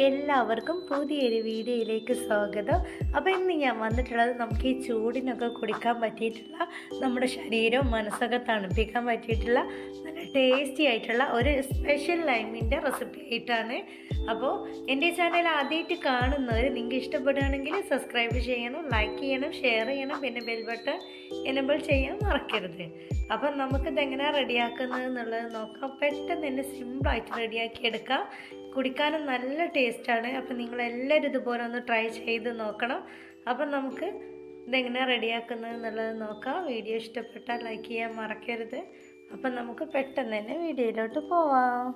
എല്ലാവർക്കും പുതിയൊരു വീഡിയോയിലേക്ക് സ്വാഗതം. അപ്പോൾ ഇന്ന് ഞാൻ വന്നിട്ടുള്ളത് നമുക്ക് ഈ ചൂടിനൊക്കെ കുടിക്കാൻ പറ്റിയിട്ടുള്ള, നമ്മുടെ ശരീരവും മനസ്സൊക്കെ തണുപ്പിക്കാൻ പറ്റിയിട്ടുള്ള നല്ല ടേസ്റ്റി ആയിട്ടുള്ള ഒരു സ്പെഷ്യൽ ലൈമിൻ്റെ റെസിപ്പി ആയിട്ടാണ്. അപ്പോൾ എൻ്റെ ചാനൽ ആദ്യമായിട്ട് കാണുന്നവർ നിങ്ങൾക്ക് ഇഷ്ടപ്പെടുകയാണെങ്കിൽ സബ്സ്ക്രൈബ് ചെയ്യണം, ലൈക്ക് ചെയ്യണം, ഷെയർ ചെയ്യണം, പിന്നെ ബെൽ ബട്ടൺ എനേബിൾ ചെയ്യാൻ മറക്കരുത്. അപ്പം നമുക്കിത് എങ്ങനെയാണ് റെഡിയാക്കുന്നത് എന്നുള്ളത് നോക്കാം. പെട്ടെന്ന് തന്നെ സിമ്പിളായിട്ട് റെഡിയാക്കി എടുക്കാം. കുടിക്കാനും നല്ല ടേസ്റ്റാണ്. അപ്പം നിങ്ങളെല്ലാവരും ഇതുപോലെ ഒന്ന് ട്രൈ ചെയ്ത് നോക്കണം. അപ്പം നമുക്ക് ഇതെങ്ങനെയാണ് റെഡിയാക്കുന്നത് എന്നുള്ളത് നോക്കാം. വീഡിയോ ഇഷ്ടപ്പെട്ടാൽ ലൈക്ക് ചെയ്യാൻ മറക്കരുത്. അപ്പം നമുക്ക് പെട്ടെന്ന് തന്നെ വീഡിയോയിലോട്ട് പോവാം.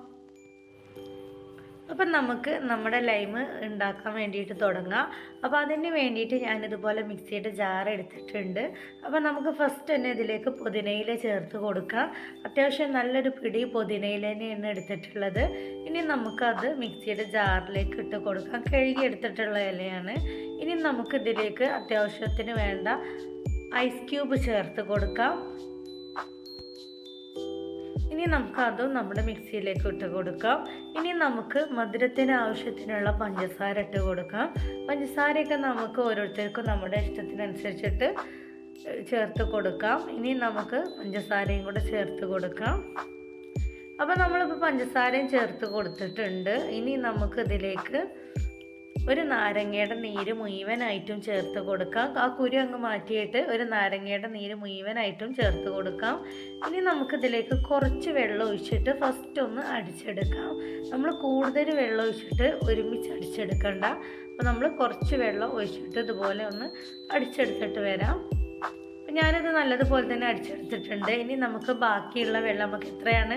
അപ്പം നമുക്ക് നമ്മുടെ ലൈം ഉണ്ടാക്കാൻ വേണ്ടിയിട്ട് തുടങ്ങാം. അപ്പോൾ അതിന് വേണ്ടിയിട്ട് ഞാനിതുപോലെ മിക്സിയുടെ ജാർ എടുത്തിട്ടുണ്ട്. അപ്പോൾ നമുക്ക് ഫസ്റ്റ് തന്നെ ഇതിലേക്ക് പുതിനയില ചേർത്ത് കൊടുക്കാം. അത്യാവശ്യം നല്ലൊരു പിടി പുതിനയില തന്നെയാണ് എടുത്തിട്ടുള്ളത്. ഇനി നമുക്കത് മിക്സിയുടെ ജാറിലേക്ക് ഇട്ട് കൊടുക്കാം. കഴുകി എടുത്തിട്ടുള്ള ഇലയാണ്. ഇനി നമുക്കിതിലേക്ക് അത്യാവശ്യത്തിന് വേണ്ട ഐസ് ക്യൂബ് ചേർത്ത് കൊടുക്കാം. ഇനി നമുക്കതും നമ്മുടെ മിക്സിയിലേക്ക് ഇട്ട് കൊടുക്കാം. ഇനി നമുക്ക് മധുരത്തിന് ആവശ്യത്തിനുള്ള പഞ്ചസാര ഇട്ട് കൊടുക്കാം. പഞ്ചസാരയൊക്കെ നമുക്ക് ഓരോരുത്തർക്കും നമ്മുടെ ഇഷ്ടത്തിനനുസരിച്ചിട്ട് ചേർത്ത് കൊടുക്കാം. ഇനി നമുക്ക് പഞ്ചസാരയും കൂടെ ചേർത്ത് കൊടുക്കാം. അപ്പോൾ നമ്മളിപ്പോൾ പഞ്ചസാരയും ചേർത്ത് കൊടുത്തിട്ടുണ്ട്. ഇനി നമുക്കിതിലേക്ക് ഒരു നാരങ്ങയുടെ നീര് മുഴുവനായിട്ടും ചേർത്ത് കൊടുക്കാം. ആ കുരു അങ്ങ് മാറ്റിയിട്ട് ഒരു നാരങ്ങയുടെ നീര് മുഴുവനായിട്ടും ചേർത്ത് കൊടുക്കാം. ഇനി നമുക്കിതിലേക്ക് കുറച്ച് വെള്ളം ഒഴിച്ചിട്ട് ഫസ്റ്റ് ഒന്ന് അടിച്ചെടുക്കാം. നമ്മൾ കൂടുതൽ വെള്ളം ഒഴിച്ചിട്ട് ഒരുമിച്ച് അടിച്ചെടുക്കണ്ട. അപ്പോൾ നമ്മൾ കുറച്ച് വെള്ളം ഒഴിച്ചിട്ട് ഇതുപോലെ ഒന്ന് അടിച്ചെടുത്തിട്ട് വരാം. ഞാനിത് നല്ലതുപോലെ തന്നെ അടിച്ചെടുത്തിട്ടുണ്ട്. ഇനി നമുക്ക് ബാക്കിയുള്ള വെള്ളം നമുക്ക് എത്രയാണ്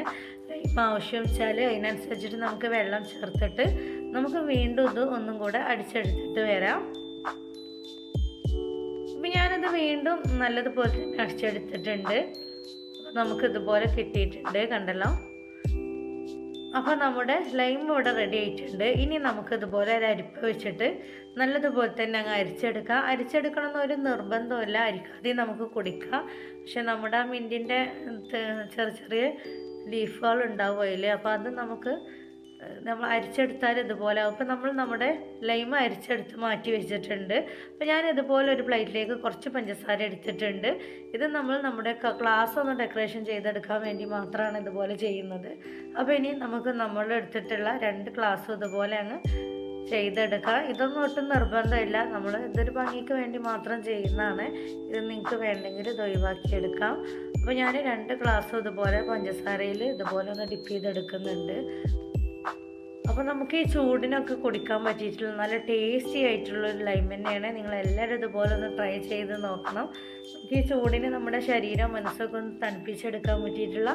ആവശ്യം വെച്ചാൽ അതിനനുസരിച്ചിട്ട് നമുക്ക് വെള്ളം ചേർത്തിട്ട് നമുക്ക് വീണ്ടും ഇത് ഒന്നും കൂടെ അടിച്ചെടുത്തിട്ട് വരാം. അപ്പം ഞാനിത് വീണ്ടും നല്ലതുപോലെ തന്നെ അടിച്ചെടുത്തിട്ടുണ്ട്. നമുക്കിതുപോലെ കിട്ടിയിട്ടുണ്ട്, കണ്ടല്ലോ. അപ്പോൾ നമ്മുടെ ലൈം ഇവിടെ റെഡി ആയിട്ടുണ്ട്. ഇനി നമുക്കിതുപോലെ ഒരു അരിപ്പ വെച്ചിട്ട് നല്ലതുപോലെ തന്നെ അങ്ങ് അരിച്ചെടുക്കാം. അരിച്ചെടുക്കണമെന്നൊരു നിർബന്ധമില്ല, അരിക്കാതെ നമുക്ക് കുടിക്കാം. പക്ഷെ നമ്മുടെ ആ മിൻറ്റിൻ്റെ ചെറിയ ചെറിയ ലീഫുകൾ ഉണ്ടാവും അതിൽ. അപ്പോൾ അത് നമ്മൾ അരിച്ചെടുത്താൽ ഇതുപോലെ ആവും. അപ്പോൾ നമ്മൾ നമ്മുടെ ലൈം അരിച്ചെടുത്ത് മാറ്റി വെച്ചിട്ടുണ്ട്. അപ്പോൾ ഞാൻ ഇതുപോലെ ഒരു പ്ലേറ്റിലേക്ക് കുറച്ച് പഞ്ചസാര എടുത്തിട്ടുണ്ട്. ഇത് നമ്മുടെ ഗ്ലാസ് ഒന്ന് ഡെക്കറേഷൻ ചെയ്തെടുക്കാൻ വേണ്ടി മാത്രമാണ് ഇതുപോലെ ചെയ്യുന്നത്. അപ്പോൾ ഇനി നമുക്ക് നമ്മൾ എടുത്തിട്ടുള്ള 2 ഗ്ലാസ്സും ഇതുപോലെ അങ്ങ് ചെയ്തെടുക്കാം. ഇതൊന്നും ഒട്ടും നിർബന്ധമില്ല, നമ്മൾ ഇതൊരു ഭംഗിക്ക് വേണ്ടി മാത്രം ചെയ്യുന്നതാണ്. ഇത് നിങ്ങൾക്ക് വേണ്ടെങ്കിൽ ഇത് ഒഴിവാക്കിയെടുക്കാം. അപ്പോൾ ഞാൻ 2 ഗ്ലാസ്സും ഇതുപോലെ പഞ്ചസാരയിൽ ഇതുപോലെ ഒന്ന് ഡിപ്പ് ചെയ്തെടുക്കുന്നുണ്ട്. അപ്പോൾ നമുക്ക് ഈ ചൂടിനൊക്കെ കുടിക്കാൻ പറ്റിയിട്ടുള്ള നല്ല ടേസ്റ്റി ആയിട്ടുള്ളൊരു ലൈം തന്നെയാണ്. നിങ്ങളെല്ലാവരും ഇതുപോലെ ഒന്ന് ട്രൈ ചെയ്ത് നോക്കണം. നമുക്ക് ഈ ചൂടിന് നമ്മുടെ ശരീരം മനസ്സൊക്കെ ഒന്ന് തണുപ്പിച്ചെടുക്കാൻ പറ്റിയിട്ടുള്ള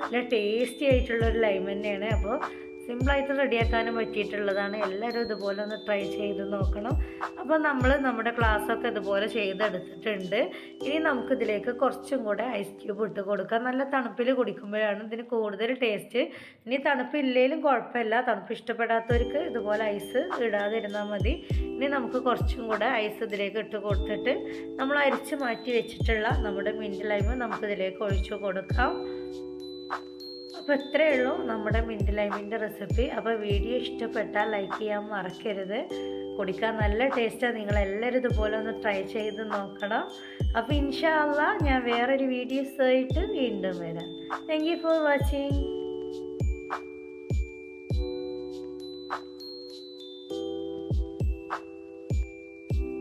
നല്ല ടേസ്റ്റി ആയിട്ടുള്ളൊരു ലൈം തന്നെയാണ്. അപ്പോൾ സിമ്പിളായിട്ട് റെഡിയാക്കാനും പറ്റിയിട്ടുള്ളതാണ്. എല്ലാവരും ഇതുപോലെ ഒന്ന് ട്രൈ ചെയ്ത് നോക്കണം. അപ്പോൾ നമ്മുടെ ക്ലാസ്സൊക്കെ ഇതുപോലെ ചെയ്തെടുത്തിട്ടുണ്ട്. ഇനി നമുക്കിതിലേക്ക് കുറച്ചും കൂടെ ഐസ് ക്യൂബ് ഇട്ട് കൊടുക്കാം. നല്ല തണുപ്പിൽ കുടിക്കുമ്പോഴാണ് ഇതിന് കൂടുതൽ ടേസ്റ്റ്. ഇനി തണുപ്പില്ലെങ്കിലും കുഴപ്പമില്ല, തണുപ്പ് ഇഷ്ടപ്പെടാത്തവർക്ക് ഇതുപോലെ ഐസ് ഇടാതിരുന്നാൽ മതി. ഇനി നമുക്ക് കുറച്ചും കൂടെ ഐസ് ഇതിലേക്ക് ഇട്ട് കൊടുത്തിട്ട് നമ്മൾ അരിച്ച് മാറ്റി വെച്ചിട്ടുള്ള നമ്മുടെ മിൻറ്റ് ലൈം നമുക്കിതിലേക്ക് ഒഴിച്ചു കൊടുക്കാം. അപ്പോൾ ഇത്രയേ ഉള്ളൂ നമ്മുടെ മിൻറ്റ് ലൈമിൻ്റെ റെസിപ്പി. അപ്പോൾ വീഡിയോ ഇഷ്ടപ്പെട്ടാൽ ലൈക്ക് ചെയ്യാൻ മറക്കരുത്. കുടിക്കാൻ നല്ല ടേസ്റ്റാണ്. നിങ്ങളെല്ലാവരും ഇതുപോലെ ഒന്ന് ട്രൈ ചെയ്ത് നോക്കണം. അപ്പോൾ ഇൻഷാ അള്ളാ ഞാൻ വേറൊരു വീഡിയോസ് ആയിട്ട് വീണ്ടും വരാം. Thank you for watching.